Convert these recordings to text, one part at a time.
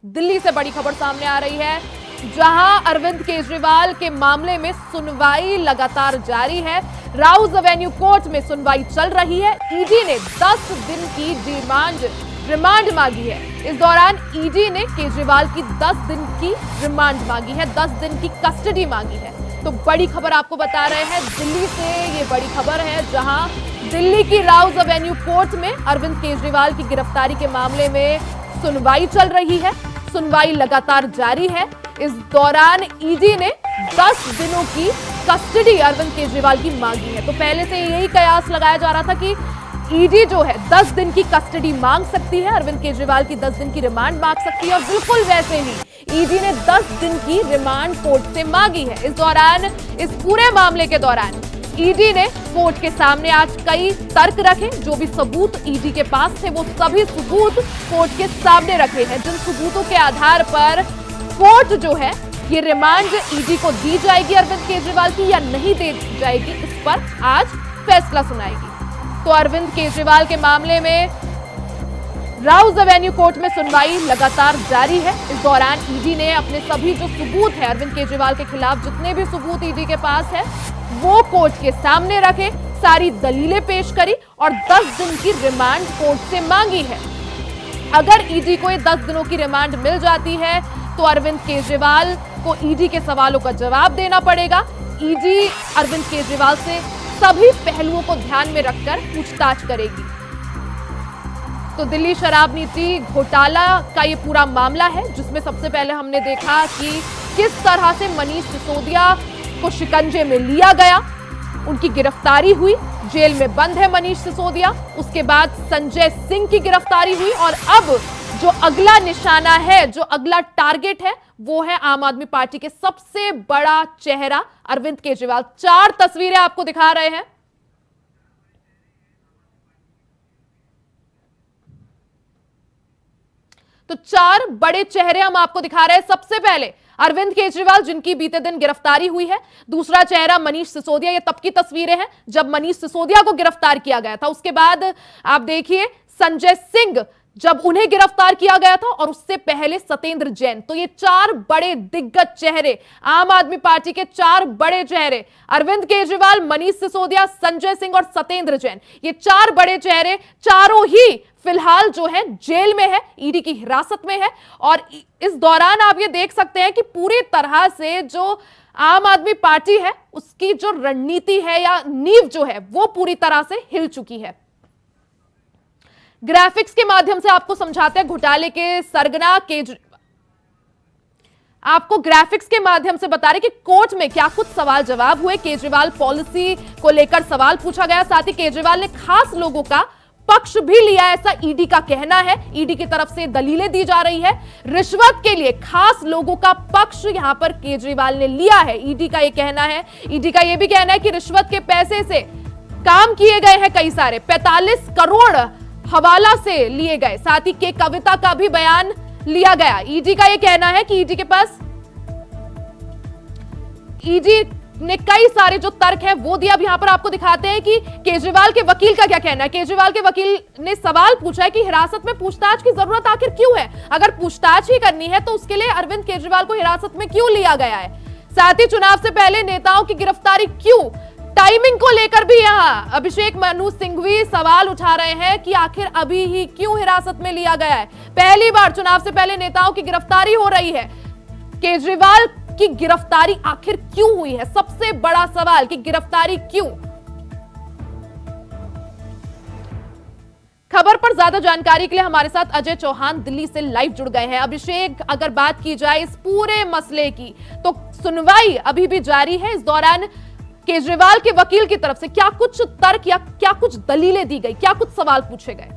दिल्ली से बड़ी खबर सामने आ रही है, जहां अरविंद केजरीवाल के मामले में सुनवाई लगातार जारी है। राउज एवेन्यू कोर्ट में सुनवाई चल रही है। ईडी ने 10 दिन की रिमांड मांगी है। इस दौरान ईडी ने केजरीवाल की 10 दिन की रिमांड मांगी है, 10 दिन की कस्टडी मांगी है। तो बड़ी खबर आपको बता रहे हैं, दिल्ली से ये बड़ी खबर है, जहां दिल्ली की राउज एवेन्यू कोर्ट में अरविंद केजरीवाल की गिरफ्तारी के मामले में सुनवाई चल रही है। सुनवाई लगातार जारी है। इस दौरान ईडी ने 10 दिनों की कस्टडी अरविंद केजरीवाल की मांगी है। तो पहले से यही कयास लगाया जा रहा था कि ईडी जो है 10 दिन की कस्टडी मांग सकती है, अरविंद केजरीवाल की 10 दिन की रिमांड मांग सकती है, और बिल्कुल वैसे ही ईडी ने 10 दिन की रिमांड कोर्ट से मांगी है। इस दौरान, इस पूरे मामले के दौरान ईडी ने कोर्ट के सामने आज कई तर्क रखे। जो भी सबूत ईडी के पास थे, वो सभी सबूत कोर्ट के सामने रखे हैं, जिन सबूतों के आधार पर कोर्ट जो है ये रिमांड ईडी को दी जाएगी अरविंद केजरीवाल की या नहीं दी जाएगी, इस पर आज फैसला सुनाएगी। तो अरविंद केजरीवाल के मामले में राउज एवेन्यू कोर्ट में सुनवाई लगातार जारी है। इस दौरान ईडी ने अपने सभी जो सबूत है अरविंद केजरीवाल के खिलाफ, जितने भी सबूत ईडी के पास है, वो कोर्ट के सामने रखे, सारी दलीलें पेश करी और 10 दिन की रिमांड कोर्ट से मांगी है। अगर ईडी को ये 10 दिनों की रिमांड मिल जाती है तो अरविंद केजरीवाल को ईडी के सवालों का जवाब देना पड़ेगा। ईडी अरविंद केजरीवाल से सभी पहलुओं को ध्यान में रखकर पूछताछ करेगी। तो दिल्ली शराब नीति घोटाला का ये पूरा मामला है, जिसमें सबसे पहले हमने देखा कि किस तरह से मनीष सिसोदिया को शिकंजे में लिया गया, उनकी गिरफ्तारी हुई, जेल में बंद है मनीष सिसोदिया। उसके बाद संजय सिंह की गिरफ्तारी हुई और अब जो अगला निशाना है, जो अगला टारगेट है, वो है आम आदमी पार्टी के सबसे बड़ा चेहरा अरविंद केजरीवाल। 4 तस्वीरें आपको दिखा रहे हैं। तो 4 बड़े चेहरे हम आपको दिखा रहे हैं। सबसे पहले अरविंद केजरीवाल, जिनकी बीते दिन गिरफ्तारी हुई है। दूसरा चेहरा मनीष सिसोदिया। ये तब की तस्वीरें हैं जब मनीष सिसोदिया को गिरफ्तार किया गया था। उसके बाद आप देखिए संजय सिंह, जब उन्हें गिरफ्तार किया गया था, और उससे पहले सत्येंद्र जैन। तो ये 4 बड़े दिग्गज चेहरे, आम आदमी पार्टी के 4 बड़े चेहरे, अरविंद केजरीवाल, मनीष सिसोदिया, संजय सिंह और सत्येंद्र जैन, ये 4 बड़े चेहरे चारों ही फिलहाल जो है जेल में है, ईडी की हिरासत में है। और इस दौरान आप ये देख सकते हैं कि पूरी तरह से जो आम आदमी पार्टी है, उसकी जो रणनीति है या नींव जो है, वो पूरी तरह से हिल चुकी है। ग्राफिक्स के माध्यम से आपको समझाते हैं घोटाले के सरगना आपको ग्राफिक्स के माध्यम से बता रहे कि कोर्ट में क्या कुछ सवाल जवाब हुए। केजरीवाल पॉलिसी को लेकर सवाल पूछा गया, साथ ही केजरीवाल ने खास लोगों का पक्ष भी लिया, ऐसा ईडी का कहना है। ईडी की तरफ से दलीलें दी जा रही है। रिश्वत के लिए खास लोगों का पक्ष यहां पर केजरीवाल ने लिया है, ईडी का यह कहना है। ईडी का यह भी कहना है कि रिश्वत के पैसे से काम किए गए हैं कई सारे, 45 करोड़ हवाला से लिए गए। साथ ही के कविता का भी बयान लिया गया। ईडी का यह कहना है कि ईडी के पास, ईडी ने कई सारे जो तर्क है वो दिया। अब यहां पर आपको दिखाते हैं कि केजरीवाल के वकील का क्या कहना है। केजरीवाल के वकील ने सवाल पूछा है कि हिरासत में पूछताछ की जरूरत आखिर क्यों है? अगर पूछताछ ही करनी है तो उसके लिए अरविंद केजरीवाल को हिरासत में क्यों लिया गया है? साथ ही चुनाव से पहले नेताओं की गिरफ्तारी क्यों? टाइमिंग को लेकर भी यहां अभिषेक मनु सिंघवी सवाल उठा रहे हैं कि आखिर अभी ही क्यों हिरासत में लिया गया है? पहली बार चुनाव से पहले नेताओं की गिरफ्तारी हो रही है। केजरीवाल की गिरफ्तारी आखिर क्यों हुई है? सबसे बड़ा सवाल कि गिरफ्तारी क्यों? खबर पर ज्यादा जानकारी के लिए हमारे साथ अजय चौहान दिल्ली से लाइव जुड़ गए हैं। अभिषेक, अगर बात की जाए इस पूरे मसले की, तो सुनवाई अभी भी जारी है। इस दौरान केजरीवाल के वकील की तरफ से क्या कुछ तर्क या क्या कुछ दलीलें दी गई, क्या कुछ सवाल पूछे गए?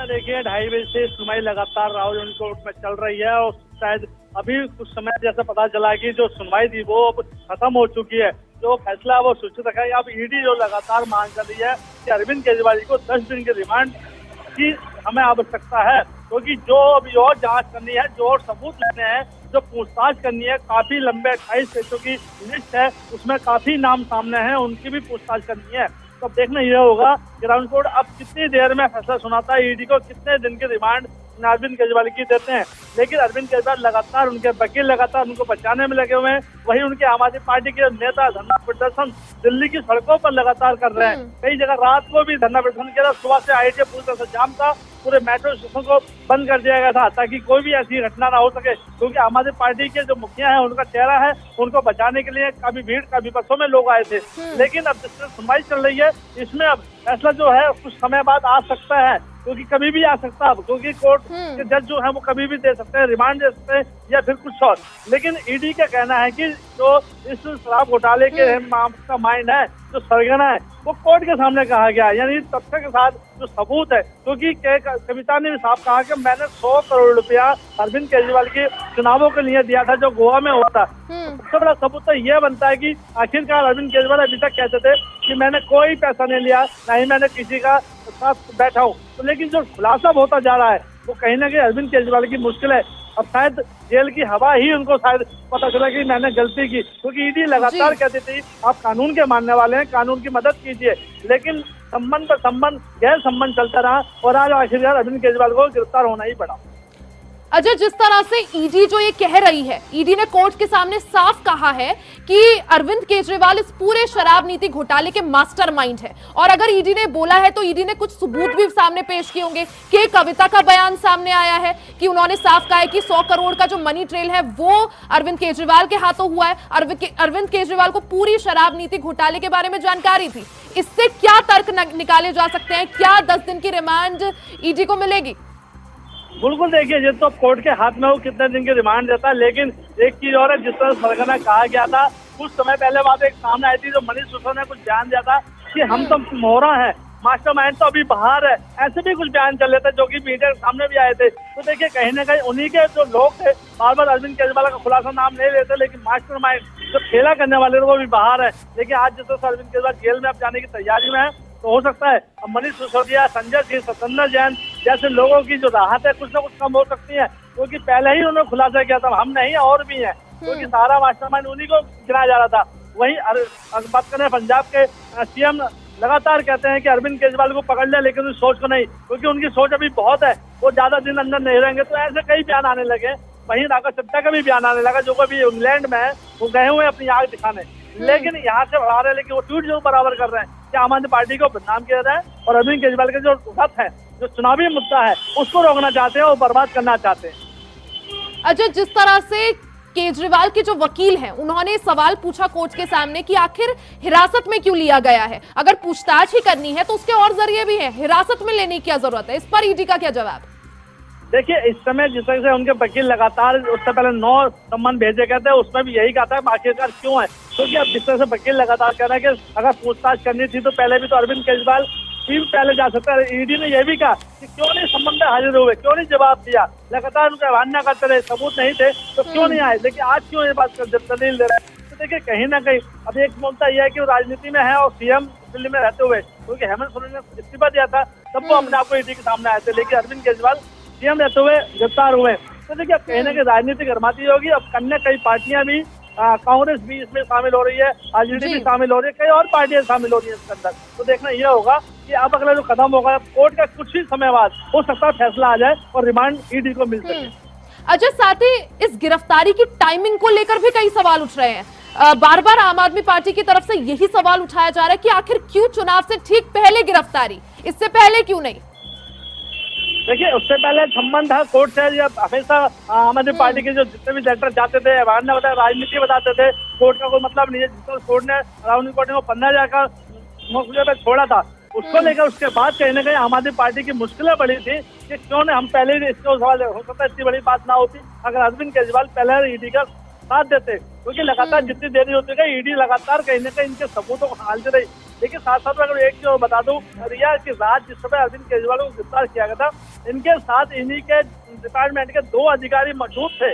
देखिए 2:30 बजे से सुनवाई लगातार राहुल कोर्ट में चल रही है और शायद अभी कुछ समय जैसे पता चला कि जो सुनवाई थी वो अब खत्म हो चुकी है। जो फैसला वो सूचित रखा है। अब ईडी जो लगातार मांग कर रही है कि अरविंद केजरीवाल को 10 दिन की रिमांड की हमें आवश्यकता है, क्योंकि जो अभी और जांच करनी है, जो और सबूत लेने हैं, जो पूछताछ करनी है, काफी लंबे 28 केसों की लिस्ट है, उसमें काफी नाम सामने हैं, उनकी भी पूछताछ करनी है। तो देखना यह होगा कि राउंड कोर्ट अब कितनी देर में फैसला सुनाता है, ईडी को कितने दिन की रिमांड अरविंद केजरीवाल की देते हैं। लेकिन अरविंद केजरीवाल लगातार, उनके वकील लगातार उनको बचाने में लगे हुए हैं। वहीं उनके आम आदमी पार्टी के नेता धरना प्रदर्शन दिल्ली की सड़कों पर लगातार कर रहे हैं। कई जगह रात को भी धरना प्रदर्शन किया, सुबह से IIT पूरी तरह से जाम था, पूरे मेट्रो स्टेशन को बंद कर दिया गया था ताकि कोई भी ऐसी घटना ना हो सके, क्योंकि आम आदमी पार्टी के जो मुखिया हैं, उनका चेहरा है, उनको बचाने के लिए काफी भीड़, काफी बसों में लोग आए थे। लेकिन अब जिस सुनवाई चल रही है, इसमें अब फैसला जो है कुछ समय बाद आ सकता है, क्योंकि कभी भी आ सकता है, क्योंकि कोर्ट के जज जो है वो कभी भी दे सकते हैं, रिमांड दे सकते हैं या फिर कुछ और। लेकिन ईडी का कहना है कि जो इस शराब घोटाले के का माइंड है, जो सरगना है, वो कोर्ट के सामने कहा गया है, यानी तथ्य के साथ जो सबूत है। क्योंकि कविता ने भी साफ कहा कि मैंने 100 करोड़ रुपया अरविंद केजरीवाल के चुनावों के लिए दिया था जो गोवा में हुआ था। सबसे बड़ा सबूत तो यह बनता है कि आखिरकार अरविंद केजरीवाल अभी तक कहते थे कि मैंने कोई पैसा नहीं लिया, ना ही मैंने किसी का साथ बैठा हूँ। तो लेकिन जो खुलासा होता जा रहा है वो कहीं ना कहीं अरविंद केजरीवाल की मुश्किल है। अब शायद जेल की हवा ही उनको शायद पता चला कि मैंने गलती की, क्योंकि ईडी लगातार कहती थी आप कानून के मानने वाले हैं, कानून की मदद कीजिए। लेकिन संबंध पर संबंध, गैर संबंध चलता रहा और आज आखिरकार अरविंद केजरीवाल को गिरफ्तार होना ही पड़ा। अजय, जिस तरह से ईडी जो ये कह रही है, ईडी ने कोर्ट के सामने साफ कहा है कि अरविंद केजरीवाल इस पूरे शराब नीति घोटाले के मास्टरमाइंड है। और अगर ईडी ने बोला है तो ईडी ने कुछ सबूत भी सामने पेश किए होंगे। कि कविता का बयान सामने आया है कि उन्होंने साफ कहा है कि 100 करोड़ का जो मनी ट्रेल है वो अरविंद केजरीवाल के हाथों हुआ है। अरविंद केजरीवाल को पूरी शराब नीति घोटाले के बारे में जानकारी थी। इससे क्या तर्क निकाले जा सकते हैं? क्या 10 दिन की रिमांड ईडी को मिलेगी? बिल्कुल, देखिए ये तो कोर्ट के हाथ में वो कितने दिन की रिमांड देता है। लेकिन एक चीज और है, जिस तरह सरगना कहा गया था, कुछ समय पहले बात एक सामने आई थी, जो मनीष सिसोदिया ने कुछ बयान दिया था कि हम तो मोहरा है, मास्टरमाइंड तो अभी बाहर है। ऐसे भी कुछ बयान चल रहे थे जो कि मीडिया के सामने भी आए थे। तो देखिए कहीं ना कहीं उन्हीं के जो लोग थे, बार बार अरविंद केजरीवाल का खुलासा नाम नहीं लेते, लेकिन मास्टरमाइंड जो खेला करने वाले वो भी बाहर है। लेकिन आज जिस तरह अरविंद केजरीवाल जेल में अब जाने की तैयारी में है, तो हो सकता है अब मनीष सिसोदिया, संजय सिंह, सत्येंद्र जैन जैसे लोगों की जो राहत है कुछ ना कुछ कम हो सकती है, क्योंकि पहले ही उन्होंने खुलासा किया था हम नहीं और भी हैं, क्योंकि सारा मास्टरमाइंड उन्हीं को गिनाया जा रहा था। वहीं बात करें पंजाब के CM लगातार कहते हैं कि अरविंद केजरीवाल को पकड़ लिया, लेकिन उस सोच को नहीं, क्योंकि उनकी सोच अभी बहुत है, वो ज्यादा दिन अंदर नहीं रहेंगे। तो ऐसे कई बयान आने लगे। वहीं राघव चड्ढा का भी बयान आने लगा, जो कभी इंग्लैंड में है, वो गए हुए अपनी आग दिखाने, लेकिन यहाँ से बढ़ा रहे हैं। लेकिन वो ट्वीट जो बराबर कर रहे हैं कि आम आदमी पार्टी को बदनाम किया जाए और अरविंद केजरीवाल के जो रथ है, जो चुनावी मुद्दा है, उसको रोकना चाहते हैं और बर्बाद करना चाहते हैं। अजय, जिस तरह से केजरीवाल के जो वकील हैं, उन्होंने सवाल पूछा कोर्ट के सामने कि आखिर हिरासत में क्यों लिया गया है? अगर पूछताछ ही करनी है तो उसके और जरिए भी हैं, हिरासत में लेने की क्या जरूरत है? इस पर ईडी का क्या जवाब? देखिए इस समय जिस तरह से उनके वकील लगातार, उससे पहले 9 सम्मन भेजे गए थे, उसमें भी यही कहा था आखिरकार क्यों है। क्योंकि अब जिस तरह से वकील लगातार कह रहे हैं कि अगर पूछताछ करनी थी तो पहले भी तो अरविंद केजरीवाल पहले जा सकता है। ईडी ने यह भी कहा कि क्यों नहीं संबंध में हाजिर हुए, क्यों नहीं जवाब दिया, लगातार उनका अवहेलना करते रहे, सबूत नहीं थे तो क्यों नहीं आए, लेकिन आज क्यों ये बात दलील दे रहे हैं। तो देखिए कहीं ना कहीं अब एक मुद्दा यह है कि वो राजनीति में है और CM दिल्ली में रहते हुए, क्योंकि हेमंत सोरेन ने इस्तीफा दिया था तब वो अपने आप को ईडी के सामने आए थे, लेकिन अरविंद केजरीवाल CM रहते हुए गिरफ्तार हुए। तो देखिए कहीं ना कहीं राजनीति गरमाती होगी। अब अन्य कई पार्टियां भी, कांग्रेस भी इसमें शामिल हो रही है, RJD भी शामिल हो रही है, कई और पार्टियां शामिल हो रही है इसके अंदर। तो देखना यह होगा कि अब अगला जो कदम होगा, कोर्ट का कुछ ही समय बाद हो सकता है फैसला आ जाए और रिमांड ईडी को मिल सके। अजय, साथ ही इस गिरफ्तारी की टाइमिंग को लेकर भी कई सवाल उठ रहे हैं। बार बार आम आदमी पार्टी की तरफ से यही सवाल उठाया जा रहा है कि आखिर क्यों चुनाव से ठीक पहले गिरफ्तारी, इससे पहले क्यों नहीं? देखिए उससे पहले संबंध था कोर्ट से, जब हमेशा आम आदमी पार्टी के जो जितने भी सेक्टर जाते थे, अवान ने बताया राजनीति बताते थे, कोर्ट का कोई मतलब नहीं है। जिस कोर्ट ने राहुल कोर्ट ने 15,000 का मुख्य पे छोड़ा था, उसको लेकर उसके बाद कहीं ना कहीं आम आदमी पार्टी की मुश्किलें बड़ी थी कि क्यों नहीं हम पहले ही इसको सवाल, हो सकता है इतनी बड़ी बात ना होती अगर अरविंद केजरीवाल पहले ईडी का साथ देते, क्योंकि लगातार जितनी देरी होती गई ईडी लगातार कहीं ना कहीं इनके सबूतों को खंगालती रही। लेकिन साथ साथ में अगर एक चीज बता दूं, रिया की रात जिस समय अरविंद केजरीवाल को गिरफ्तार किया गया था, इनके साथ इन्हीं के डिपार्टमेंट के 2 अधिकारी मौजूद थे,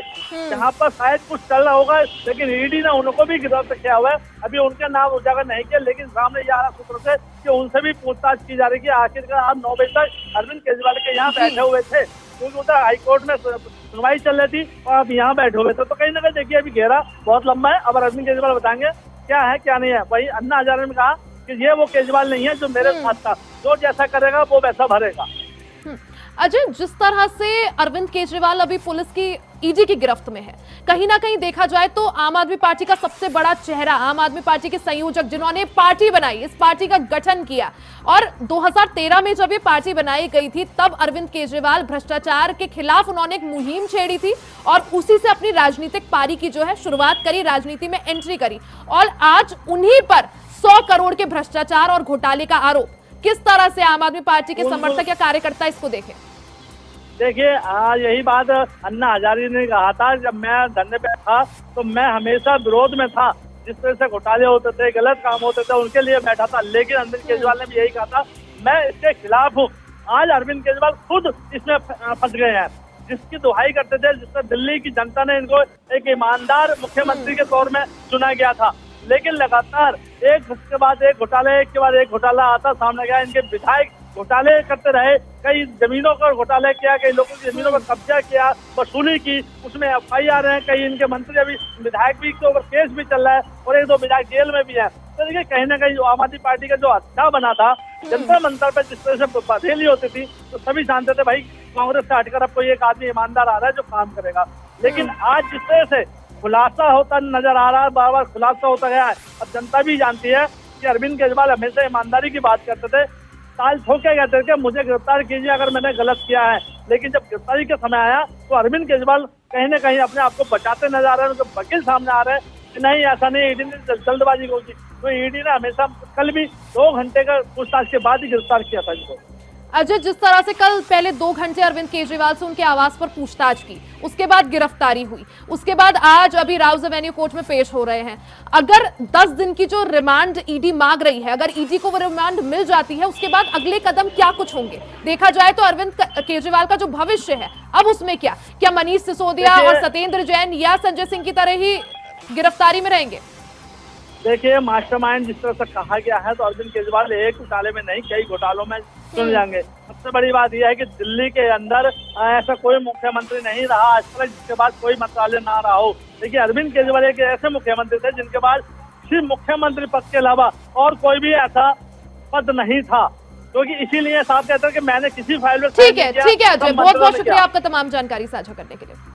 जहां पर शायद कुछ चल रहा होगा, लेकिन ईडी ने उनको भी गिरफ्तार किया हुआ है। अभी उनके नाम उजागर नहीं किया, लेकिन सामने ये आ रहा सूत्रों से कि उनसे भी पूछताछ की जा रही है। आखिरकार आप 9 बजे तक अरविंद केजरीवाल के यहाँ बैठे हुए थे, क्योंकि उधर हाईकोर्ट में सुनवाई चल रही थी और आप यहाँ बैठे हुए थे। तो कहीं ना कहीं देखिए अभी घेरा बहुत लंबा है। अब अरविंद केजरीवाल बताएंगे क्या है क्या नहीं है। वही अन्ना हजारे ने कहा कि ये वो केजरीवाल नहीं है जो मेरे साथ था, जो जैसा करेगा वो वैसा भरेगा। अजय, जिस तरह से अरविंद केजरीवाल अभी पुलिस की ईडी की गिरफ्त में है, कहीं ना कहीं देखा जाए तो आम आदमी पार्टी का सबसे बड़ा चेहरा, आम आदमी पार्टी के संयोजक जिन्होंने पार्टी बनाई, इस पार्टी का गठन किया, और 2013 में जब ये पार्टी बनाई गई थी तब अरविंद केजरीवाल भ्रष्टाचार के खिलाफ उन्होंने एक मुहिम छेड़ी थी और उसी से अपनी राजनीतिक पारी की जो है शुरुआत करी, राजनीति में एंट्री करी, और आज उन्हीं पर 100 करोड़ के भ्रष्टाचार और घोटाले का आरोप। किस तरह से आम आदमी पार्टी के समर्थक या कार्यकर्ता इसको देखें? देखिए, यही बात अन्ना हजारे ने कहा था जब मैं धरने पे था, तो मैं हमेशा विरोध में था। जिस तरह से घोटाले होते थे, गलत काम होते थे, उनके लिए बैठा था। लेकिन अरविंद केजरीवाल ने भी यही कहा था, मैं इसके खिलाफ हूँ। आज अरविंद केजरीवाल खुद इसमें फंस गए हैं, जिसकी दुहाई करते थे, जिससे दिल्ली की जनता ने इनको एक ईमानदार मुख्यमंत्री के तौर में चुना गया था। लेकिन लगातार एक के बाद एक घोटाले, एक के बाद एक घोटाला आता सामने गया। इनके विधायक घोटाले करते रहे, कई जमीनों पर घोटाले किया, कई लोगों की जमीनों पर कब्जा किया, वसूली की, उसमें FIR है। कई इनके मंत्री अभी विधायक भी के ऊपर केस भी चल रहा है और एक दो विधायक जेल में भी है। तो देखिए, कहीं ना कहीं जो आम आदमी पार्टी का जो अच्छा बना था, जंतर मंतर पर जिस तरह से बधेली होती थी, तो सभी जानते थे भाई कांग्रेस से हटकर अब कोई एक आदमी ईमानदार आ रहा है जो काम करेगा। लेकिन आज जिस तरह से खुलासा होता नजर आ रहा है, बार बार खुलासा होता गया है, अब जनता भी जानती है कि अरविंद केजरीवाल हमेशा ईमानदारी की बात करते थे, ताल ठोके कहते थे कि मुझे गिरफ्तार कीजिए अगर मैंने गलत किया है। लेकिन जब गिरफ्तारी का समय आया तो अरविंद केजरीवाल कहीं ना कहीं अपने आप को बचाते नजर आ रहे हैं। उनके वकील सामने आ रहे हैं कि नहीं, ऐसा नहीं, ईडी ने जल्दबाजी की। तो ईडी ने हमेशा, कल भी 2 घंटे का पूछताछ के बाद ही गिरफ्तार किया था इनको। अजय, जिस तरह से कल पहले 2 घंटे अरविंद केजरीवाल से उनके आवास पर पूछताछ की, उसके बाद गिरफ्तारी हुई, उसके बाद आज अभी राउज एवेन्यू कोर्ट में पेश हो रहे हैं। अगर 10 दिन की जो रिमांड ईडी मांग रही है, अगर ईडी को वो रिमांड मिल जाती है, उसके बाद अगले कदम क्या कुछ होंगे? देखा जाए तो अरविंद केजरीवाल का जो भविष्य है अब उसमें क्या मनीष सिसोदिया और सत्येंद्र जैन या संजय सिंह की तरह ही गिरफ्तारी में रहेंगे? देखिए, मास्टरमाइंड जिस तरह से कहा गया है, तो अरविंद केजरीवाल एक घोटाले में नहीं, कई घोटालों में चुन जाएंगे। सबसे बड़ी बात यह है कि दिल्ली के अंदर ऐसा कोई मुख्यमंत्री नहीं रहा आज तक जिसके बाद कोई मंत्रालय ना रहा हो। देखिए, अरविंद केजरीवाल एक ऐसे मुख्यमंत्री थे जिनके पास सिर्फ मुख्यमंत्री पद के अलावा और कोई भी ऐसा पद नहीं था, क्योंकि इसीलिए साफ कहते हैं कि मैंने किसी फाइल में। ठीक है अजय, बहुत बहुत शुक्रिया आपका तमाम जानकारी साझा करने के लिए।